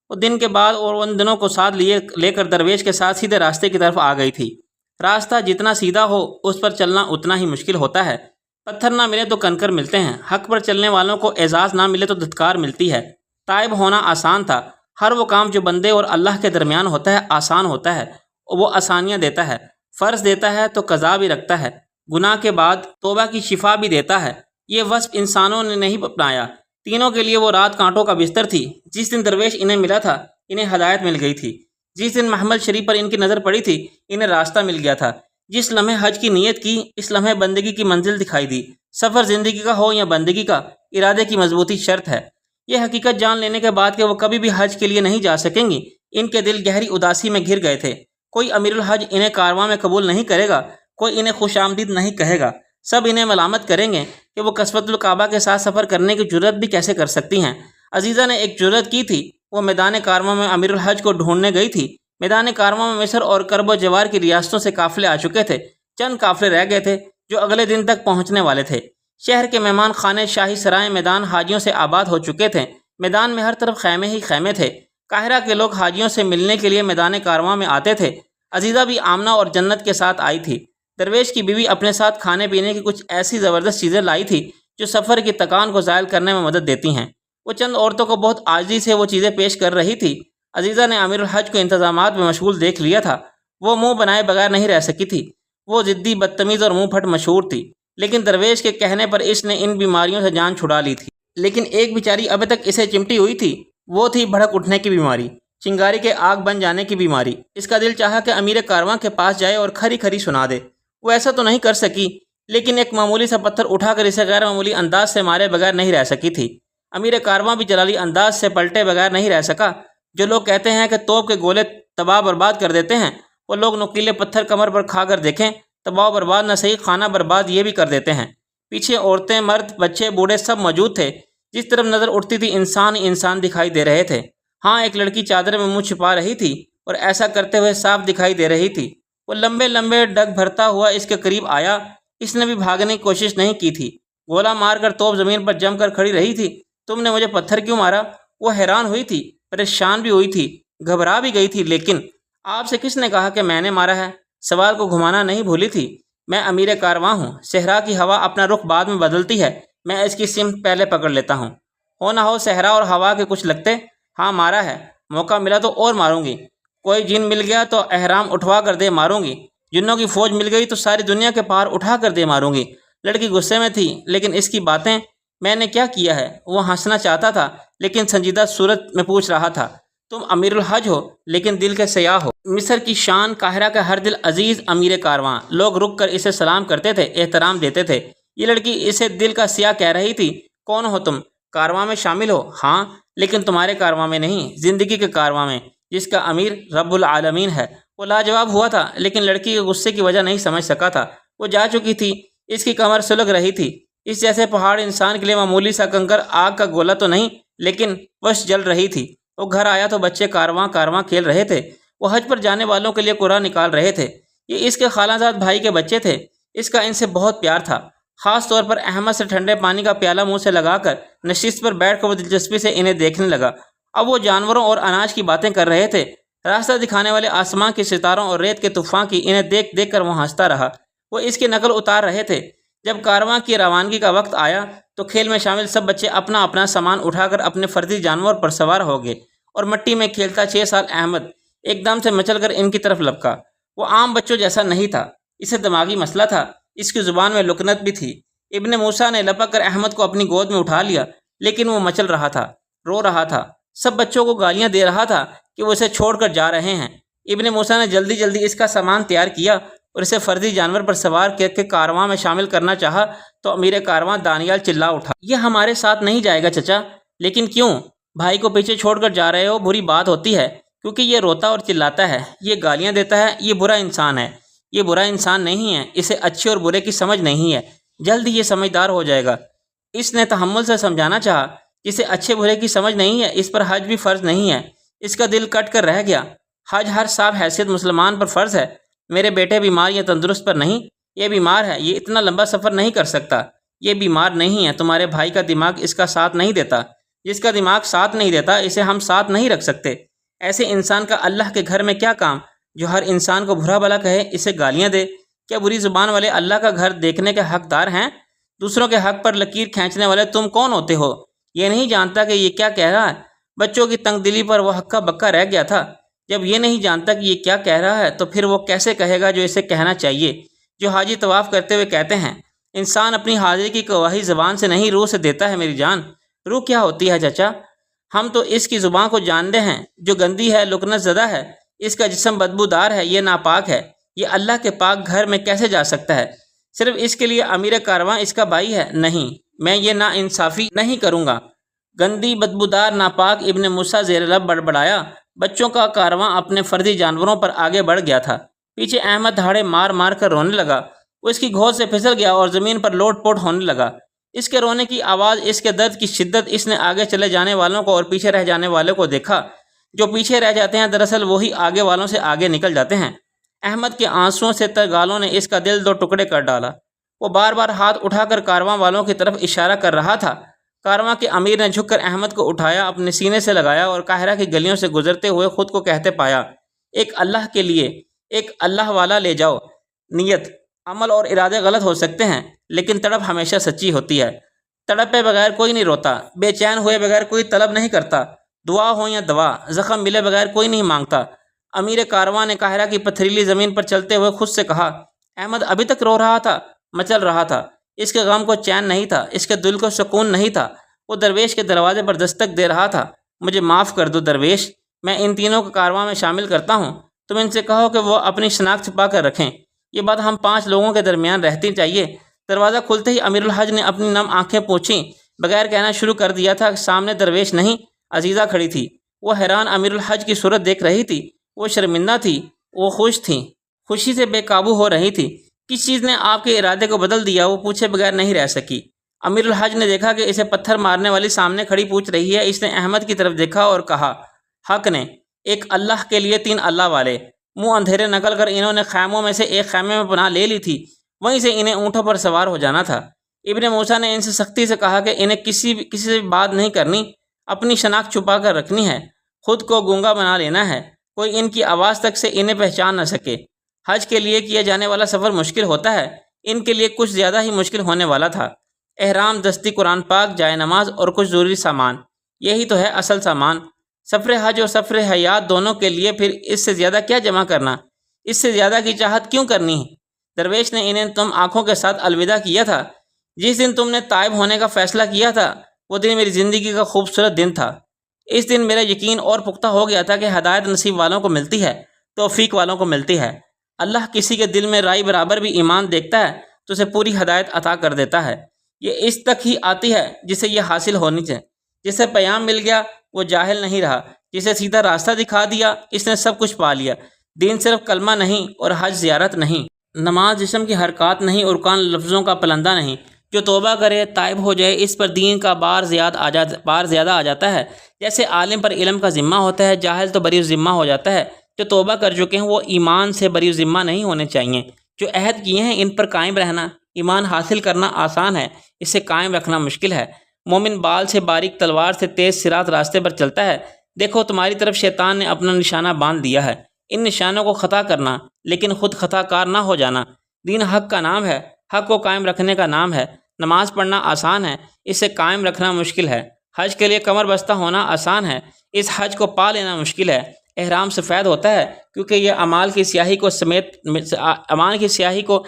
وہ دن کے بعد اور ان دنوں کو ساتھ لے کر درویش کے ساتھ سیدھے راستے کی طرف آ گئی تھی۔ راستہ جتنا سیدھا ہو اس پر چلنا اتنا ہی مشکل ہوتا ہے۔ پتھر نہ ملے تو کنکر ملتے ہیں، حق پر چلنے والوں کو اعزاز نہ ملے تو دھتکار ملتی ہے۔ تائب ہونا آسان تھا۔ ہر وہ کام جو بندے اور اللہ کے درمیان ہوتا ہے آسان ہوتا ہے، وہ آسانیاں دیتا ہے۔ فرض دیتا ہے تو قضا بھی رکھتا ہے، گناہ کے بعد توبہ کی شفا بھی دیتا ہے۔ یہ وصف انسانوں نے نہیں اپنایا۔ تینوں کے لیے وہ رات کانٹوں کا بستر تھی۔ جس دن درویش انہیں ملا تھا، انہیں ہدایت مل گئی تھی۔ جس دن محمد شریف پر ان کی نظر پڑی تھی، انہیں راستہ مل گیا تھا۔ جس لمحے حج کی نیت کی، اس لمحے بندگی کی منزل دکھائی دی۔ سفر زندگی کا ہو یا بندگی کا، ارادے کی مضبوطی شرط ہے۔ یہ حقیقت جان لینے کے بعد کہ وہ کبھی بھی حج کے لیے نہیں جا سکیں گی، ان کے دل گہری اداسی میں گھر گئے تھے۔ کوئی امیر الحج انہیں کارواں میں قبول نہیں کرے گا، کوئی انہیں خوش آمدید نہیں کہے گا۔ سب انہیں ملامت کریں گے کہ وہ کسوت الکعبہ کے ساتھ سفر کرنے کی جرت بھی کیسے کر سکتی ہیں۔ عزیزہ نے ایک جرت کی تھی۔ وہ میدان کارواں میں امیر الحج کو ڈھونڈنے گئی تھی۔ میدان کارواں میں مصر اور کرب و جوار کی ریاستوں سے قافلے آ چکے تھے۔ چند قافلے رہ گئے تھے جو اگلے دن تک پہنچنے والے تھے۔ شہر کے مہمان خانے، شاہی سرائے میدان حاجیوں سے آباد ہو چکے تھے۔ میدان میں ہر طرف خیمے ہی خیمے تھے۔ قاہرہ کے لوگ حاجیوں سے ملنے کے لیے میدان کارواں میں آتے تھے۔ عزیزہ بھی آمنہ اور جنت کے ساتھ آئی تھی۔ درویش کی بیوی اپنے ساتھ کھانے پینے کی کچھ ایسی زبردست چیزیں لائی تھی جو سفر کی تکان کو زائل کرنے میں مدد دیتی ہیں۔ وہ چند عورتوں کو بہت عاجزی سے وہ چیزیں پیش کر رہی تھی۔ عزیزہ نے امیر الحج کو انتظامات میں مشغول دیکھ لیا تھا۔ وہ منہ بنائے بغیر نہیں رہ سکی تھی۔ وہ ضدی، بدتمیز اور منہ پھٹ مشہور تھی، لیکن درویش کے کہنے پر اس نے ان بیماریوں سے جان چھڑا لی تھی۔ لیکن ایک بیچاری ابھی تک اسے چمٹی ہوئی تھی، وہ تھی بھڑک اٹھنے کی بیماری، چنگاری کے آگ بن جانے کی بیماری۔ اس کا دل چاہا کہ امیر کارواں کے پاس جائے اور کھری کھری سنا دے۔ وہ ایسا تو نہیں کر سکی، لیکن ایک معمولی سا پتھر اٹھا کر اسے غیر معمولی انداز سے مارے بغیر نہیں رہ سکی تھی۔ امیر کارواں بھی جلالی انداز سے پلٹے بغیر نہیں رہ سکا۔ جو لوگ کہتے ہیں کہ توپ کے گولے تباہ برباد کر دیتے ہیں، وہ لوگ نوکیلے پتھر کمر پر کھا کر دیکھیں، تباہ برباد نہ صحیح، خانہ برباد یہ بھی کر دیتے ہیں۔ پیچھے عورتیں، مرد، بچے، بوڑھے سب موجود تھے۔ جس طرف نظر اٹھتی تھی انسان ہی انسان دکھائی دے رہے تھے۔ ہاں، ایک لڑکی چادر میں منہ چھپا رہی تھی اور ایسا کرتے ہوئے صاف دکھائی دے رہی تھی۔ وہ لمبے لمبے ڈگ بھرتا ہوا اس کے قریب آیا۔ اس نے بھی بھاگنے کی کوشش نہیں کی تھی۔ گولا مار کر توپ زمین پر جم کر کھڑی رہی تھی۔ تم نے مجھے پتھر کیوں مارا؟ وہ حیران ہوئی تھی، پریشان بھی ہوئی تھی، گھبرا بھی گئی تھی۔ لیکن آپ سے کس نے کہا کہ میں نے مارا ہے؟ سوال کو گھمانا نہیں بھولی تھی۔ میں امیر کارواں ہوں۔ صحرا کی ہوا اپنا رخ بعد میں بدلتی ہے، میں اس کی سمت پہلے پکڑ لیتا ہوں۔ ہو نہ ہو صحرا اور ہوا کے کچھ لگتے۔ ہاں، مارا ہے، موقع ملا تو اور ماروں گی۔ کوئی جن مل گیا تو احرام اٹھوا کر دے ماروں گی۔ جنوں کی فوج مل گئی تو ساری دنیا کے پہاڑ اٹھا کر دے ماروں گی۔ لڑکی غصے میں تھی، لیکن اس کی باتیں میں نے کیا کیا ہے؟ وہ ہنسنا چاہتا تھا لیکن سنجیدہ صورت میں پوچھ رہا تھا، تم امیر الحج ہو لیکن دل کے سیاح ہو۔ مصر کی شان، قاہرہ کا ہر دل عزیز امیر کارواں، لوگ رک کر اسے سلام کرتے تھے، احترام دیتے تھے۔ یہ لڑکی اسے دل کا سیاح کہہ رہی تھی۔ کون ہو تم؟ کارواں میں شامل ہو؟ ہاں، لیکن تمہارے کارواں میں نہیں، زندگی کے کارواں میں، جس کا امیر رب العالمین ہے۔ وہ لاجواب ہوا تھا، لیکن لڑکی کے غصے کی وجہ نہیں سمجھ سکا تھا۔ وہ جا چکی تھی، اس کی کمر سلگ رہی تھی۔ اس جیسے پہاڑ انسان کے لیے معمولی سا کنکر، آگ کا گولا تو نہیں، لیکن وش جل رہی تھی۔ وہ گھر آیا تو بچے کارواں کارواں کھیل رہے تھے۔ وہ حج پر جانے والوں کے لیے قرعہ نکال رہے تھے۔ یہ اس کے خالہ زاد بھائی کے بچے تھے۔ اس کا ان سے بہت پیار تھا، خاص طور پر احمد سے ٹھنڈے پانی کا پیالہ منہ سے لگا کر نشست پر بیٹھ کر وہ دلچسپی سے انہیں دیکھنے لگا۔ اب وہ جانوروں اور اناج کی باتیں کر رہے تھے، راستہ دکھانے والے آسمان کے ستاروں اور ریت کے طوفان کی۔ انہیں دیکھ دیکھ کر وہ ہنستا رہا۔ وہ اس کی نقل اتار رہے تھے۔ جب کارواں کی روانگی کا وقت آیا تو کھیل میں شامل سب بچے اپنا اپنا سامان اٹھا کر اپنے فرضی جانور پر سوار ہو گئے، اور مٹی میں کھیلتا 6 سال احمد ایک دم سے مچل کر ان کی طرف لپکا۔ وہ عام بچوں جیسا نہیں تھا، اسے دماغی مسئلہ تھا، اس کی زبان میں لکنت بھی تھی۔ ابن موسیٰ نے لپک کر احمد کو اپنی گود میں اٹھا لیا، لیکن وہ مچل رہا تھا، رو رہا تھا، سب بچوں کو گالیاں دے رہا تھا کہ وہ اسے چھوڑ کر جا رہے ہیں۔ ابن موسیٰ نے جلدی جلدی اس کا سامان تیار کیا اور اسے فرضی جانور پر سوار کر کے کارواں میں شامل کرنا چاہا تو امیر کارواں دانیال چلا اٹھا، یہ ہمارے ساتھ نہیں جائے گا چچا۔ لیکن کیوں؟ بھائی کو پیچھے چھوڑ کر جا رہے ہو؟ بری بات ہوتی ہے، کیونکہ یہ روتا اور چلاتا ہے، یہ گالیاں دیتا ہے، یہ برا انسان ہے۔ یہ برا انسان نہیں ہے، اسے اچھے اور برے کی سمجھ نہیں ہے، جلد ہی یہ سمجھدار ہو جائے گا۔ اس نے تحمل سے سمجھانا چاہا، جسے اچھے برے کی سمجھ نہیں ہے اس پر حج بھی فرض نہیں ہے۔ اس کا دل کٹ کر رہ گیا۔ حج ہر صاحب حیثیت مسلمان پر فرض ہے۔ میرے بیٹے بیمار یا تندرست پر نہیں، یہ بیمار ہے، یہ اتنا لمبا سفر نہیں کر سکتا۔ یہ بیمار نہیں ہے، تمہارے بھائی کا دماغ اس کا ساتھ نہیں دیتا۔ جس کا دماغ ساتھ نہیں دیتا اسے ہم ساتھ نہیں رکھ سکتے۔ ایسے انسان کا اللہ کے گھر میں کیا کام جو ہر انسان کو برا بھلا کہے، اسے گالیاں دے؟ کیا بری زبان والے اللہ کا گھر دیکھنے کے حقدار ہیں؟ دوسروں کے حق پر لکیر کھینچنے والے تم کون ہوتے ہو؟ یہ نہیں جانتا کہ یہ کیا کہہ رہا ہے؟ بچوں کی تنگ دلی پر وہ ہکا بکا رہ گیا تھا۔ جب یہ نہیں جانتا کہ یہ کیا کہہ رہا ہے تو پھر وہ کیسے کہے گا جو اسے کہنا چاہیے، جو حاجی طواف کرتے ہوئے کہتے ہیں، انسان اپنی حاضری کی گواہی زبان سے نہیں روح سے دیتا ہے۔ میری جان، روح کیا ہوتی ہے چچا؟ ہم تو اس کی زبان کو جانتے ہیں جو گندی ہے، لکنت زدہ ہے، اس کا جسم بدبودار ہے، یہ ناپاک ہے، یہ اللہ کے پاک گھر میں کیسے جا سکتا ہے؟ صرف اس کے لیے امیر کارواں اس کا بھائی ہے؟ نہیں، میں یہ نا انصافی نہیں کروں گا۔ گندی، بدبودار، ناپاک، ابن موسیٰ زیر لب بڑبڑایا۔ بچوں کا کارواں اپنے فرضی جانوروں پر آگے بڑھ گیا تھا۔ پیچھے احمد دھاڑے مار مار کر رونے لگا۔ وہ اس کی گود سے پھسل گیا اور زمین پر لوٹ پوٹ ہونے لگا۔ اس کے رونے کی آواز، اس کے درد کی شدت، اس نے آگے چلے جانے والوں کو اور پیچھے رہ جانے والوں کو دیکھا۔ جو پیچھے رہ جاتے ہیں دراصل وہی آگے والوں سے آگے نکل جاتے ہیں۔ احمد کے آنسوؤں سے تر گالوں نے اس کا دل 2 ٹکڑے کر ڈالا۔ وہ بار بار ہاتھ اٹھا کر کارواں والوں کی طرف اشارہ کر رہا تھا۔ کارواں کے امیر نے جھک کر احمد کو اٹھایا، اپنے سینے سے لگایا اور قاہرہ کی گلیوں سے گزرتے ہوئے خود کو کہتے پایا، ایک اللہ کے لیے، ایک اللہ والا لے جاؤ۔ نیت، عمل اور ارادے غلط ہو سکتے ہیں، لیکن تڑپ ہمیشہ سچی ہوتی ہے۔ تڑپے بغیر کوئی نہیں روتا، بے چین ہوئے بغیر کوئی طلب نہیں کرتا، دعا ہو یا دوا، زخم ملے بغیر کوئی نہیں مانگتا۔ امیر کارواں نے قاہرہ کی پتھریلی زمین پر چلتے ہوئے خود سے کہا۔ احمد ابھی تک رو رہا تھا، مچل رہا تھا۔ اس کے غم کو چین نہیں تھا، اس کے دل کو سکون نہیں تھا۔ وہ درویش کے دروازے پر دستک دے رہا تھا۔ مجھے معاف کر دو درویش، میں ان تینوں کو کارواں میں شامل کرتا ہوں۔ تم ان سے کہو کہ وہ اپنی شناخت چھپا کر رکھیں، یہ بات ہم 5 لوگوں کے درمیان رہتی چاہیے۔ دروازہ کھلتے ہی امیر الحج نے اپنی نم آنکھیں پوچھیں بغیر کہنا شروع کر دیا تھا۔ سامنے درویش نہیں، عزیزہ کھڑی تھی۔ وہ حیران امیر الحج کی صورت دیکھ رہی تھی۔ وہ شرمندہ تھی، وہ خوش تھی، خوشی سے بے قابو ہو رہی تھی۔ کس چیز نے آپ کے ارادے کو بدل دیا؟ وہ پوچھے بغیر نہیں رہ سکی۔ امیر الحج نے دیکھا کہ اسے پتھر مارنے والی سامنے کھڑی پوچھ رہی ہے۔ اس نے احمد کی طرف دیکھا اور کہا، حق نے، ایک اللہ کے لیے 3 اللہ والے۔ منہ اندھیرے نکل کر انہوں نے خیموں میں سے ایک خیمے میں پناہ لے لی تھی، وہیں سے انہیں اونٹوں پر سوار ہو جانا تھا۔ ابن موسیٰ نے ان سے سختی سے کہا کہ انہیں کسی سے بات نہیں کرنی، اپنی شناخت چھپا کر رکھنی ہے، خود کو گونگا بنا لینا ہے، کوئی ان کی آواز تک سے انہیں پہچان نہ سکے۔ حج کے لیے کیا جانے والا سفر مشکل ہوتا ہے، ان کے لیے کچھ زیادہ ہی مشکل ہونے والا تھا۔ احرام، دستی قرآن پاک، جائے نماز اور کچھ ضروری سامان، یہی تو ہے اصل سامان۔ سفر حج اور سفر حیات دونوں کے لیے پھر اس سے زیادہ کیا جمع کرنا؟ اس سے زیادہ کی چاہت کیوں کرنی ہے؟ درویش نے انہیں تم آنکھوں کے ساتھ الوداع کیا تھا۔ جس دن تم نے طائب ہونے کا فیصلہ کیا تھا وہ دن میری زندگی کا خوبصورت دن تھا۔ اس دن میرا یقین اور پختہ ہو گیا تھا کہ ہدایت نصیب والوں کو ملتی ہے، توفیق والوں کو ملتی ہے۔ اللہ کسی کے دل میں رائی برابر بھی ایمان دیکھتا ہے تو اسے پوری ہدایت عطا کر دیتا ہے۔ یہ اس تک ہی آتی ہے جسے یہ حاصل ہونی چاہیے۔ جسے پیام مل گیا وہ جاہل نہیں رہا، جسے سیدھا راستہ دکھا دیا اس نے سب کچھ پا لیا۔ دین صرف کلمہ نہیں اور حج زیارت نہیں، نماز جسم کی حرکات نہیں، ارکان لفظوں کا پلندہ نہیں۔ جو توبہ کرے، تائب ہو جائے، اس پر دین کا بار زیادہ آ جاتا ہے۔ جیسے عالم پر علم کا ذمہ ہوتا ہے، جاہل تو بری ذمہ ہو جاتا ہے۔ جو توبہ کر چکے ہیں وہ ایمان سے بری ذمہ نہیں ہونے چاہیے۔ جو عہد کیے ہیں ان پر قائم رہنا۔ ایمان حاصل کرنا آسان ہے، اسے قائم رکھنا مشکل ہے۔ مومن بال سے باریک تلوار سے تیز صراط راستے پر چلتا ہے۔ دیکھو تمہاری طرف شیطان نے اپنا نشانہ باندھ دیا ہے۔ ان نشانوں کو خطا کرنا، لیکن خود خطا کار نہ ہو جانا۔ دین حق کا نام ہے، حق کو قائم رکھنے کا نام ہے۔ نماز پڑھنا آسان ہے، اسے قائم رکھنا مشکل ہے۔ حج کے لیے کمر بستہ ہونا آسان ہے، اس حج کو پا لینا مشکل ہے۔ احرام سفید ہوتا ہے کیونکہ یہ اعمال کی سیاہی کو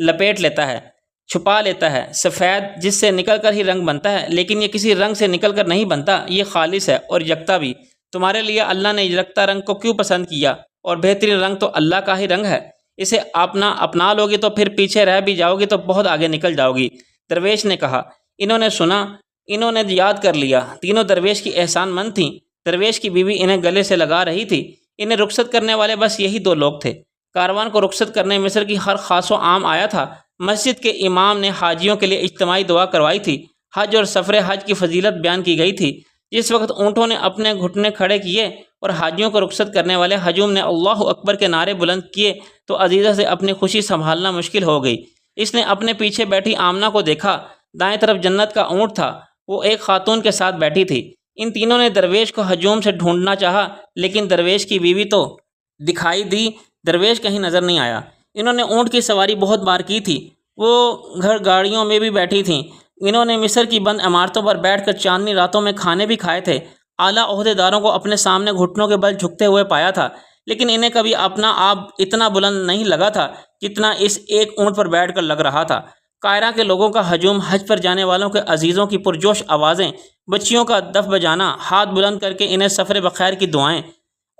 لپیٹ لیتا ہے، چھپا لیتا ہے۔ سفید جس سے نکل کر ہی رنگ بنتا ہے، لیکن یہ کسی رنگ سے نکل کر نہیں بنتا، یہ خالص ہے اور یکتا بھی۔ تمہارے لیے اللہ نے یکتا رنگ کو کیوں پسند کیا؟ اور بہترین رنگ تو اللہ کا ہی رنگ ہے۔ اسے اپنا لوگی تو پھر پیچھے رہ بھی جاؤ گی تو بہت آگے نکل جاؤ گی۔ درویش نے کہا۔ انہوں نے سنا، انہوں نے یاد کر لیا۔ تینوں درویش کی احسان مند تھیں۔ درویش کی بیوی انہیں گلے سے لگا رہی تھی۔ انہیں رخصت کرنے والے بس یہی دو لوگ تھے۔ کاروان کو رخصت کرنے مصر کی ہر خاص و عام آیا تھا۔ مسجد کے امام نے حاجیوں کے لیے اجتماعی دعا کروائی تھی۔ حج اور سفر حج کی فضیلت بیان کی گئی تھی۔ جس وقت اونٹوں نے اپنے گھٹنے کھڑے کیے اور حاجیوں کو رخصت کرنے والے ہجوم نے اللہ اکبر کے نعرے بلند کیے تو عزیزہ سے اپنی خوشی سنبھالنا مشکل ہو گئی۔ اس نے اپنے پیچھے بیٹھی آمنہ کو دیکھا۔ دائیں طرف جنت کا اونٹ تھا، وہ ایک خاتون کے ساتھ بیٹھی تھی۔ ان تینوں نے درویش کو ہجوم سے ڈھونڈنا چاہا، لیکن درویش کی بیوی تو دکھائی دی، درویش کہیں نظر نہیں آیا۔ انہوں نے اونٹ کی سواری بہت بار کی تھی، وہ گھر گاڑیوں میں بھی بیٹھی تھیں۔ انہوں نے مصر کی بند عمارتوں پر بیٹھ کر چاندنی راتوں میں کھانے بھی کھائے تھے۔ اعلیٰ عہدیداروں کو اپنے سامنے گھٹنوں کے بل جھکتے ہوئے پایا تھا، لیکن انہیں کبھی اپنا آپ اتنا بلند نہیں لگا تھا جتنا اس ایک اونٹ پر بیٹھ کر لگ رہا تھا۔ قاہرہ کے لوگوں کا ہجوم، حج پر جانے والوں کے عزیزوں کی پرجوش آوازیں، بچیوں کا دف بجانا، ہاتھ بلند کر کے انہیں سفر بخیر کی دعائیں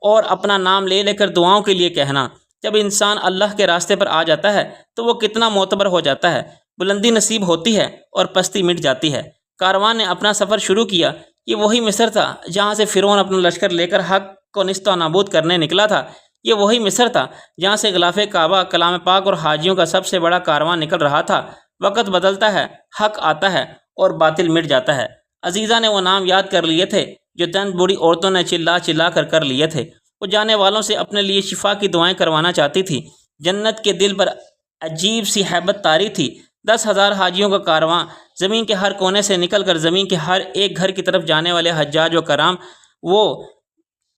اور اپنا نام لے لے کر دعاؤں کے لیے کہنا۔ جب انسان اللہ کے راستے پر آ جاتا ہے تو وہ کتنا معتبر ہو جاتا ہے۔ بلندی نصیب ہوتی ہے اور پستی مٹ جاتی ہے۔ کاروان نے اپنا سفر شروع کیا۔ یہ وہی مصر تھا جہاں سے فرعون اپنا لشکر لے کر حق کو نیست و نابود کرنے نکلا تھا۔ یہ وہی مصر تھا جہاں سے غلاف کعبہ، کلام پاک اور حاجیوں کا سب سے بڑا کاروان نکل رہا تھا۔ وقت بدلتا ہے، حق آتا ہے اور باطل مٹ جاتا ہے۔ عزیزہ نے وہ نام یاد کر لیے تھے جو چند بوڑھی عورتوں نے چلا چلا کر لیے تھے۔ وہ جانے والوں سے اپنے لیے شفا کی دعائیں کروانا چاہتی تھی۔ جنت کے دل پر عجیب سی ہیبت طاری تھی۔ 10,000 حاجیوں کا کارواں، زمین کے ہر کونے سے نکل کر زمین کے ہر ایک گھر کی طرف جانے والے حجاج و کرام، وہ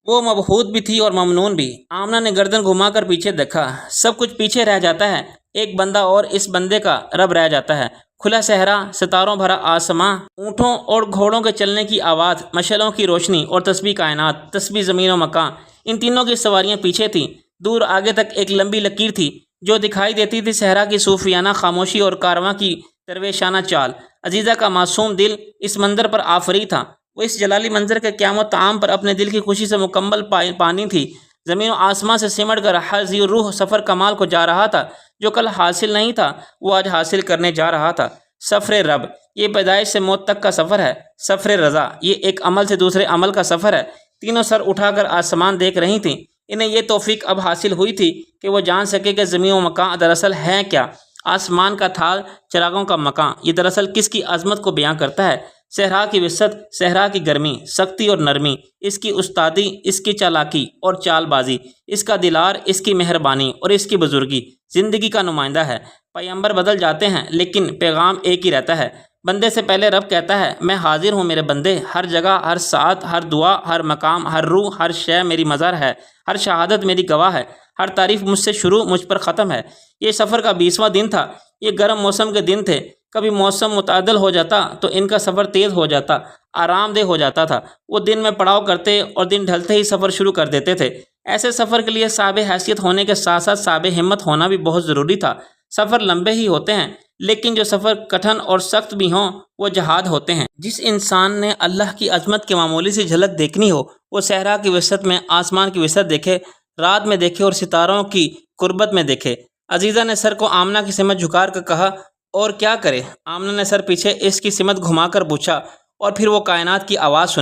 مبہوت بھی تھی اور ممنون بھی۔ آمنہ نے گردن گھما کر پیچھے دیکھا۔ سب کچھ پیچھے رہ جاتا ہے، ایک بندہ اور اس بندے کا رب رہ جاتا ہے۔ کھلا صحرا، ستاروں بھرا آسماں، اونٹوں اور گھوڑوں کے چلنے کی آواز، مشعلوں کی روشنی اور تسبیح کائنات، تسبیح زمین و مکان۔ ان تینوں کی سواریاں پیچھے تھیں۔ دور آگے تک ایک لمبی لکیر تھی جو دکھائی دیتی تھی، صحرا کی صوفیانہ خاموشی اور کارواں کی درویشانہ چال۔ عزیزہ کا معصوم دل اس منظر پر آفری تھا۔ وہ اس جلالی منظر کے قیام و طعام پر اپنے دل کی خوشی سے مکمل پانی تھی۔ زمین و آسمان سے سمٹ کر حاضی روح سفر کمال کو جا رہا تھا۔ جو کل حاصل نہیں تھا وہ آج حاصل کرنے جا رہا تھا۔ سفر رب، یہ پیدائش سے موت تک کا سفر ہے۔ سفر رضا، یہ ایک عمل سے دوسرے عمل کا سفر ہے۔ تینوں سر اٹھا کر آسمان دیکھ رہی تھیں۔ انہیں یہ توفیق اب حاصل ہوئی تھی کہ وہ جان سکے کہ زمین و مکان دراصل ہے کیا۔ آسمان کا تھال، چراغوں کا مکان، یہ دراصل کس کی عظمت کو بیان کرتا ہے؟ صحرا کی وسعت، صحرا کی گرمی، سختی اور نرمی، اس کی استادی، اس کی چالاکی اور چال بازی، اس کا دلار، اس کی مہربانی اور اس کی بزرگی زندگی کا نمائندہ ہے۔ پیغمبر بدل جاتے ہیں لیکن پیغام ایک ہی رہتا ہے۔ بندے سے پہلے رب کہتا ہے، میں حاضر ہوں میرے بندے، ہر جگہ، ہر ساعت، ہر دعا، ہر مقام، ہر روح، ہر شے میری مظہر ہے، ہر شہادت میری گواہ ہے، ہر تعریف مجھ سے شروع، مجھ پر ختم ہے۔ یہ سفر کا 20واں دن تھا۔ یہ گرم موسم کے دن تھے۔ کبھی موسم متعدل ہو جاتا تو ان کا سفر تیز ہو جاتا، آرام دہ ہو جاتا تھا۔ وہ دن میں پڑاؤ کرتے اور دن ڈھلتے ہی سفر شروع کر دیتے تھے۔ ایسے سفر کے لیے صاحب حیثیت ہونے کے ساتھ ساتھ صاحب ہمت ہونا بھی بہت ضروری تھا۔ سفر لمبے ہی ہوتے ہیں لیکن جو سفر کٹھن اور سخت بھی ہوں وہ جہاد ہوتے ہیں۔ جس انسان نے اللہ کی عظمت کی معمولی سی جھلک دیکھنی ہو وہ صحرا کی وسعت میں آسمان کی وسعت دیکھے، رات میں دیکھے اور ستاروں کی قربت میں دیکھے۔ عزیزہ نے سر کو آمنہ کی سمت جھکا کر کہا، اور کیا کرے؟ آمنہ نے سر پیچھے اس کی سمت گھما کر پوچھا، اور پھر وہ کائنات کی آواز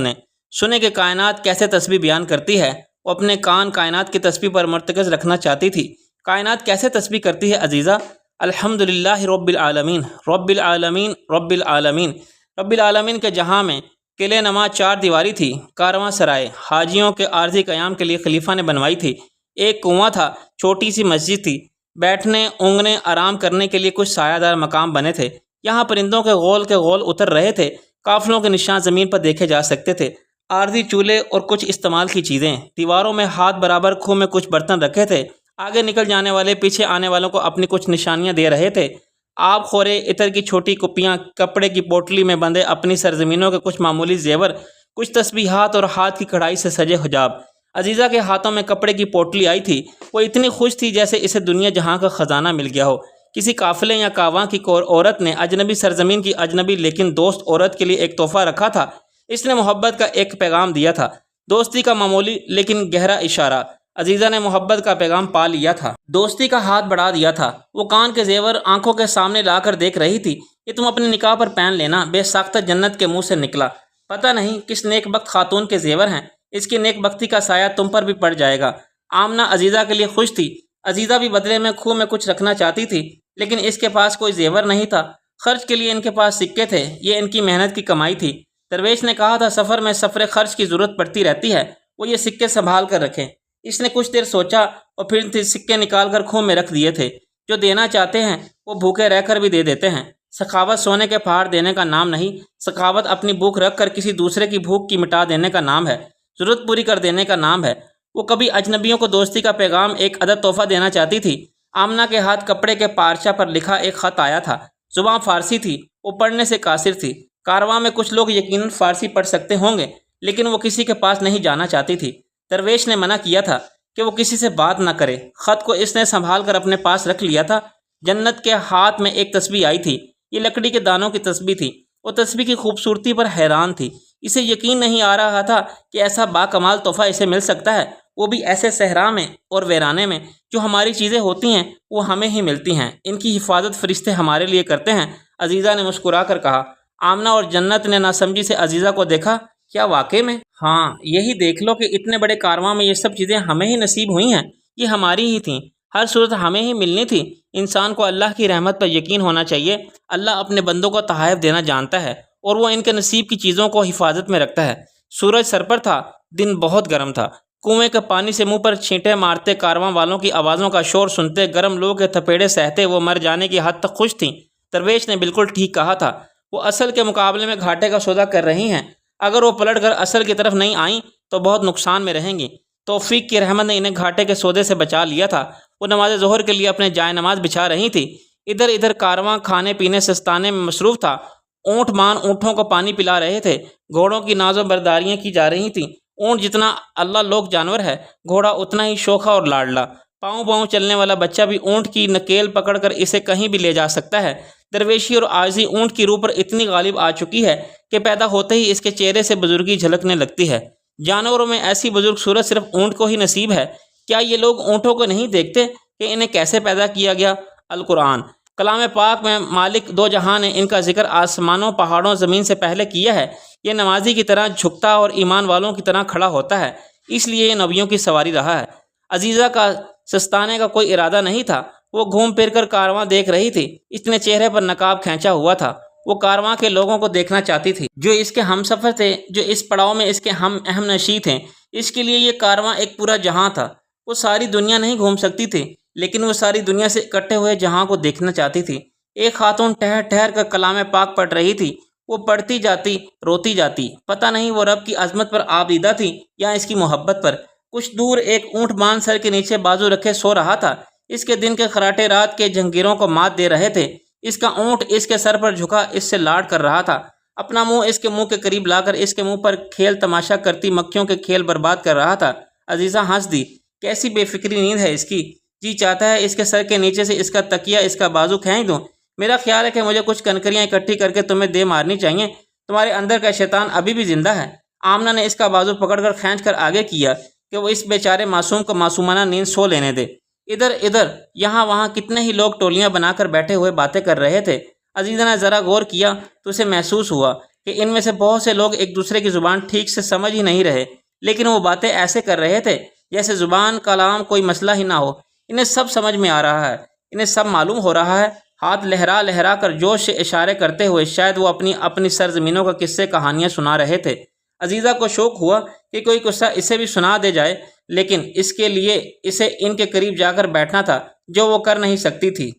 سنے کہ کائنات کیسے تسبیح بیان کرتی ہے۔ وہ اپنے کان کائنات کی تسبیح پر مرتکز رکھنا چاہتی تھی۔ کائنات کیسے تسبیح کرتی ہے عزیزہ؟ الحمدللہ رب العالمین، رب العالمین، رب العالمین۔ رب العالمین کے جہاں میں قلعہ نما 4 دیواری تھی۔ کارواں سرائے حاجیوں کے عارضی قیام کے لیے خلیفہ نے بنوائی تھی۔ ایک کنواں تھا، چھوٹی سی مسجد تھی، بیٹھنے اونگنے آرام کرنے کے لیے کچھ سایہ دار مقام بنے تھے۔ یہاں پرندوں کے غول اتر رہے تھے، قافلوں کے نشان زمین پر دیکھے جا سکتے تھے۔ عارضی چولہے اور کچھ استعمال کی چیزیں، دیواروں میں ہاتھ برابر کھو میں کچھ برتن رکھے تھے۔ آگے نکل جانے والے پیچھے آنے والوں کو اپنی کچھ نشانیاں دے رہے تھے۔ آب خورے، عطر کی چھوٹی کپیاں، کپڑے کی پوٹلی میں بندھے اپنی سرزمینوں کے کچھ معمولی زیور، کچھ تسبیحات اور ہاتھ کی کڑھائی سے سجے حجاب۔ عزیزہ کے ہاتھوں میں کپڑے کی پوٹلی آئی تھی۔ وہ اتنی خوش تھی جیسے اسے دنیا جہاں کا خزانہ مل گیا ہو۔ کسی قافلے یا کاواں کی عورت نے اجنبی سرزمین کی اجنبی لیکن دوست عورت کے لیے ایک تحفہ رکھا تھا۔ اس نے محبت کا ایک پیغام دیا تھا، دوستی کا معمولی لیکن گہرا اشارہ۔ عزیزہ نے محبت کا پیغام پا لیا تھا، دوستی کا ہاتھ بڑھا دیا تھا۔ وہ کان کے زیور آنکھوں کے سامنے لا کر دیکھ رہی تھی۔ یہ تم اپنے نکاح پر پہن لینا، بے ساختہ جنت کے منہ سے نکلا۔ پتہ نہیں کس نیک بخت خاتون کے زیور ہیں، اس کی نیک بختی کا سایہ تم پر بھی پڑ جائے گا۔ آمنہ عزیزہ کے لیے خوش تھی۔ عزیزہ بھی بدلے میں کھو میں کچھ رکھنا چاہتی تھی لیکن اس کے پاس کوئی زیور نہیں تھا۔ خرچ کے لیے ان کے پاس سکے تھے، یہ ان کی محنت کی کمائی تھی۔ درویش نے کہا تھا سفر میں سفر خرچ کی ضرورت پڑتی رہتی ہے، وہ یہ سکے سنبھال کر رکھیں۔ اس نے کچھ دیر سوچا اور پھر سکے نکال کر کھو میں رکھ دیے تھے۔ جو دینا چاہتے ہیں وہ بھوکے رہ کر بھی دے دیتے ہیں۔ سخاوت سونے کے پہاڑ دینے کا نام نہیں، سخاوت اپنی بھوک رکھ کر کسی دوسرے کی بھوک کی مٹا دینے کا نام ہے، ضرورت پوری کر دینے کا نام ہے۔ وہ کبھی اجنبیوں کو دوستی کا پیغام ایک عدد تحفہ دینا چاہتی تھی۔ آمنہ کے ہاتھ کپڑے کے پارچہ پر لکھا ایک خط آیا تھا۔ زبان فارسی تھی، وہ پڑھنے سے قاصر تھی۔ کارواں میں کچھ لوگ یقیناً فارسی پڑھ سکتے ہوں گے لیکن وہ کسی کے پاس نہیں جانا چاہتی تھی۔ درویش نے منع کیا تھا کہ وہ کسی سے بات نہ کرے۔ خط کو اس نے سنبھال کر اپنے پاس رکھ لیا تھا۔ جنت کے ہاتھ میں ایک تسبیح آئی تھی، یہ لکڑی کے دانوں کی تسبیح تھی۔ وہ تسبیح کی خوبصورتی پر حیران تھی۔ اسے یقین نہیں آ رہا تھا کہ ایسا باکمال تحفہ اسے مل سکتا ہے، وہ بھی ایسے صحرا میں اور ویرانے میں۔ جو ہماری چیزیں ہوتی ہیں وہ ہمیں ہی ملتی ہیں، ان کی حفاظت فرشتے ہمارے لیے کرتے ہیں، عزیزہ نے مسکرا کر کہا۔ آمنہ اور جنت نے ناسمجھی سے عزیزہ کو دیکھا۔ کیا واقعے میں؟ ہاں، یہی دیکھ لو کہ اتنے بڑے کارواں میں یہ سب چیزیں ہمیں ہی نصیب ہوئی ہیں، یہ ہماری ہی تھیں، ہر صورت ہمیں ہی ملنی تھی۔ انسان کو اللہ کی رحمت پر یقین ہونا چاہیے۔ اللہ اپنے بندوں کو تحائف دینا جانتا ہے اور وہ ان کے نصیب کی چیزوں کو حفاظت میں رکھتا ہے۔ سورج سر پر تھا، دن بہت گرم تھا۔ کنویں کے پانی سے منہ پر چھینٹے مارتے، کارواں والوں کی آوازوں کا شور سنتے، گرم لوگوں کے تھپیڑے سہتے وہ مر جانے کی حد تک خوش تھیں۔ درویش نے بالکل ٹھیک کہا تھا، وہ اصل کے مقابلے میں گھاٹے کا سودا کر رہی ہیں۔ اگر وہ پلٹ کر اصل کی طرف نہیں آئیں تو بہت نقصان میں رہیں گی۔ توفیق کی رحمت نے انہیں گھاٹے کے سودے سے بچا لیا تھا۔ وہ نماز ظہر کے لیے اپنے جائے نماز بچھا رہی تھی۔ ادھر ادھر کارواں کھانے پینے سستانے میں مصروف تھا۔ اونٹ مان اونٹوں کو پانی پلا رہے تھے، گھوڑوں کی ناز و برداریاں کی جا رہی تھیں۔ اونٹ جتنا اللہ لوک جانور ہے، گھوڑا اتنا ہی شوخا اور لاڈلا۔ پاؤں چلنے والا بچہ بھی اونٹ کی نکیل پکڑ کر اسے کہیں بھی لے جا سکتا ہے۔ درویشی اور عاجزی اونٹ کی روح پر اتنی غالب آ چکی ہے کہ پیدا ہوتے ہی اس کے چہرے سے بزرگی جھلکنے لگتی ہے۔ جانوروں میں ایسی بزرگ صورت صرف اونٹ کو ہی نصیب ہے۔ کیا یہ لوگ اونٹوں کو نہیں دیکھتے کہ انہیں کیسے پیدا کیا گیا؟ القرآن کلام پاک میں مالک دو جہاں نے ان کا ذکر آسمانوں، پہاڑوں، زمین سے پہلے کیا ہے۔ یہ نمازی کی طرح جھکتا اور ایمان والوں کی طرح کھڑا ہوتا ہے، اس لیے یہ نبیوں کی سواری رہا ہے۔ عزیزہ کا سستانے کا کوئی ارادہ نہیں تھا، وہ گھوم پھر کر کارواں دیکھ رہی تھی۔ اس نے چہرے پر نقاب کھینچا ہوا تھا، وہ کارواں کے لوگوں کو دیکھنا چاہتی تھی جو اس کے ہم سفر تھے، جو اس پڑاؤ میں اس کے ہم اہم نشیں تھے۔ اس کے لیے یہ کارواں ایک پورا جہاں تھا۔ وہ ساری دنیا نہیں گھوم سکتی تھی لیکن وہ ساری دنیا سے اکٹھے ہوئے جہاں کو دیکھنا چاہتی تھی۔ ایک خاتون ٹھہر ٹھہر کر کلام پاک پڑھ رہی تھی، وہ پڑھتی جاتی روتی جاتی، پتہ نہیں وہ رب کی عظمت پر آبیدہ تھی یا اس کی محبت پر۔ کچھ دور ایک اونٹ مان سر کے نیچے بازو رکھے سو رہا تھا، اس کے دن کے خراٹے رات کے جھنگیروں کو مات دے رہے تھے۔ اس کا اونٹ اس کے سر پر جھکا اس سے لاڈ کر رہا تھا، اپنا منہ اس کے منہ کے قریب لا کر اس کے منہ پر کھیل تماشا کرتی مکھیوں کے کھیل برباد کر رہا تھا۔ عزیزہ ہنس دی، کیسی بے فکری نیند ہے اس کی، جی چاہتا ہے اس کے سر کے نیچے سے اس کا تکیہ اس کا بازو کھینچ دوں۔ میرا خیال ہے کہ مجھے کچھ کنکریاں اکٹھی کر کے تمہیں دے مارنی چاہیے، تمہارے اندر کا شیطان ابھی بھی زندہ ہے۔ آمنہ نے اس کا بازو پکڑ کر کھینچ کر آگے کیا کہ وہ اس بیچارے معصوم کو معصومانہ نیند سو لینے دے۔ ادھر ادھر یہاں وہاں کتنے ہی لوگ ٹولیاں بنا کر بیٹھے ہوئے باتیں کر رہے تھے۔ عزیزہ نے ذرا غور کیا تو اسے محسوس ہوا کہ ان میں سے بہت سے لوگ ایک دوسرے کی زبان ٹھیک سے سمجھ ہی نہیں رہے، لیکن وہ باتیں ایسے کر رہے تھے جیسے زبان کلام کوئی مسئلہ ہی نہ ہو۔ انہیں سب سمجھ میں آ رہا ہے، انہیں سب معلوم ہو رہا ہے۔ ہاتھ لہرا لہرا کر جوش سے اشارے کرتے ہوئے شاید وہ اپنی سرزمینوں کا قصے کہانیاں سنا رہے تھے۔ عزیزہ کو شوق ہوا کہ کوئی قصہ اسے بھی سنا دے جائے، لیکن اس کے لیے اسے ان کے قریب جا کر بیٹھنا تھا، جو وہ کر نہیں سکتی تھی۔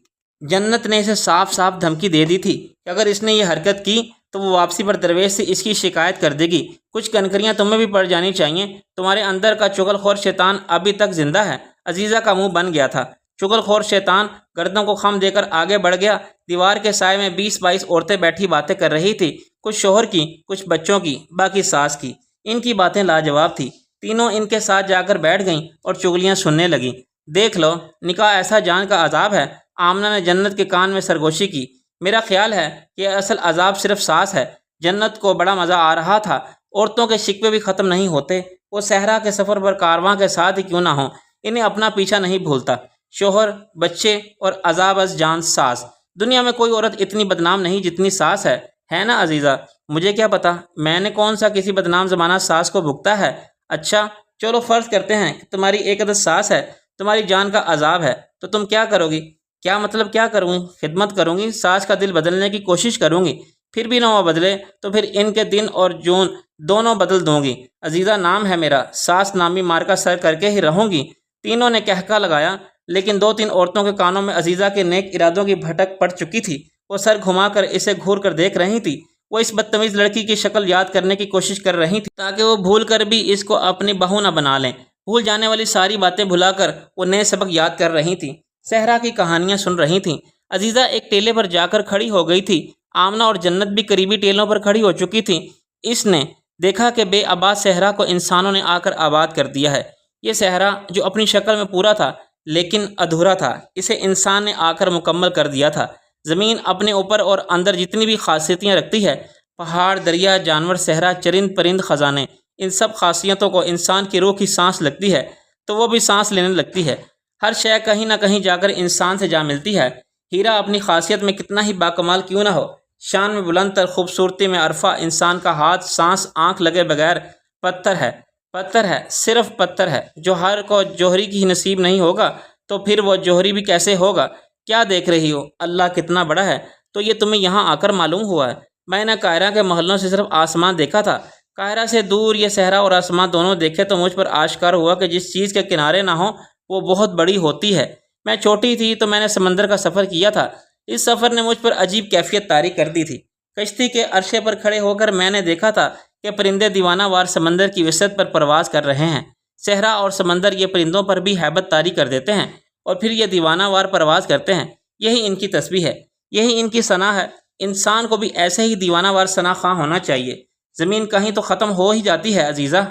جنت نے اسے صاف صاف دھمکی دے دی تھی کہ اگر اس نے یہ حرکت کی تو وہ واپسی پر درویش سے اس کی شکایت کر دے گی۔ کچھ کنکریاں تمہیں بھی پڑ جانی چاہیے، تمہارے اندر کا چغل خور شیطان ابھی تک زندہ ہے۔ عزیزہ کا منہ بن گیا تھا۔ چغل خور شیطان گردن کو خم دے کر آگے بڑھ گیا۔ دیوار کے سائے میں 20-22 عورتیں بیٹھی باتیں کر رہی تھی، کچھ شوہر کی، کچھ بچوں کی، باقی ساس کی۔ ان کی باتیں لاجواب تھی۔ تینوں ان کے ساتھ جا کر بیٹھ گئیں اور چغلیاں سننے لگیں۔ دیکھ لو، نکاح ایسا جان کا عذاب ہے۔ آمنہ نے جنت کے کان میں سرگوشی کی۔ میرا خیال ہے کہ اصل عذاب صرف ساس ہے۔ جنت کو بڑا مزہ آ رہا تھا۔ عورتوں کے شکوے بھی ختم نہیں ہوتے، وہ صحرا کے سفر پر کارواں کے ساتھ ہی کیوں نہ ہوں، انہیں اپنا پیچھا نہیں بھولتا۔ شوہر، بچے اور عذاب از جان ساس۔ دنیا میں کوئی عورت اتنی بدنام نہیں جتنی ساس ہے نا عزیزہ؟ مجھے کیا پتا، میں نے کون سا کسی بدنام زمانہ ساس کو بھگتا ہے۔ اچھا چلو فرض کرتے ہیں کہ تمہاری ایک عدد ساس ہے، تمہاری جان کا عذاب ہے، تو تم کیا کرو گی؟ کیا مطلب کیا کروں گی؟ خدمت کروں گی، ساس کا دل بدلنے کی کوشش کروں گی، پھر بھی نہ وہ بدلے تو پھر ان کے دن اور جون دونوں بدل دوں گی۔ عزیزہ نام ہے میرا، ساس نامی مار کا سر کر کے ہی رہوں گی۔ تینوں نے کہکا لگایا، لیکن 2-3 عورتوں کے کانوں میں عزیزہ کے نیک ارادوں کی بھٹک پڑ چکی تھی۔ وہ سر گھما کر اسے گھور کر دیکھ رہی تھی۔ وہ اس بدتمیز لڑکی کی شکل یاد کرنے کی کوشش کر رہی تھی تاکہ وہ بھول کر بھی اس کو اپنی بہو نہ بنا لیں۔ بھول جانے والی ساری باتیں بھلا کر وہ نئے سبق یاد کر رہی تھی، صحرا کی کہانیاں سن رہی تھیں۔ عزیزہ ایک ٹیلے پر جا کر کھڑی ہو گئی تھی۔ آمنہ اور جنت بھی قریبی ٹیلوں پر کھڑی ہو چکی تھیں۔ اس نے دیکھا کہ بے آباد صحرا کو انسانوں نے آ کر آباد کر دیا ہے۔ یہ صحرا جو اپنی شکل میں پورا تھا لیکن ادھورا تھا، اسے انسان نے آ کر مکمل کر دیا تھا۔ زمین اپنے اوپر اور اندر جتنی بھی خاصیتیں رکھتی ہے، پہاڑ، دریا، جانور، صحرا، چرند پرند، خزانے، ان سب خاصیتوں کو انسان کی روح کی سانس لگتی ہے تو وہ بھی سانس لینے لگتی ہے۔ ہر شے کہیں نہ کہیں جا کر انسان سے جا ملتی ہے۔ ہیرا اپنی خاصیت میں کتنا ہی باکمال کیوں نہ ہو، شان میں بلند تر، خوبصورتی میں عرفہ، انسان کا ہاتھ، سانس، آنکھ لگے بغیر پتھر ہے، صرف پتھر ہے۔ جو ہر کو جوہری کی ہی نصیب نہیں ہوگا تو پھر وہ جوہری بھی کیسے ہوگا؟ کیا دیکھ رہی ہو؟ اللہ کتنا بڑا ہے، تو یہ تمہیں یہاں آ کر معلوم ہوا ہے؟ میں نے قاہرہ کے محلوں سے صرف آسمان دیکھا تھا، قاہرہ سے دور یہ صحرا اور آسمان دونوں دیکھے تو مجھ پر آشکار ہوا کہ جس چیز کے کنارے نہ ہوں وہ بہت بڑی ہوتی ہے۔ میں چھوٹی تھی تو میں نے سمندر کا سفر کیا تھا، اس سفر نے مجھ پر عجیب کیفیت طاری کر دی تھی۔ کشتی کے عرصے پر کھڑے ہو کر میں نے دیکھا تھا کہ پرندے دیوانہ وار سمندر کی وسعت پر پرواز کر رہے ہیں۔ صحرا اور سمندر یہ پرندوں پر بھی ہیبت طاری کر دیتے ہیں اور پھر یہ دیوانہ وار پرواز کرتے ہیں۔ یہی ان کی تسبیح ہے، یہی ان کی ثنا ہے۔ انسان کو بھی ایسے ہی دیوانہ وار ثنا خواں ہونا چاہیے۔ زمین کہیں تو ختم ہو ہی جاتی ہے عزیزہ۔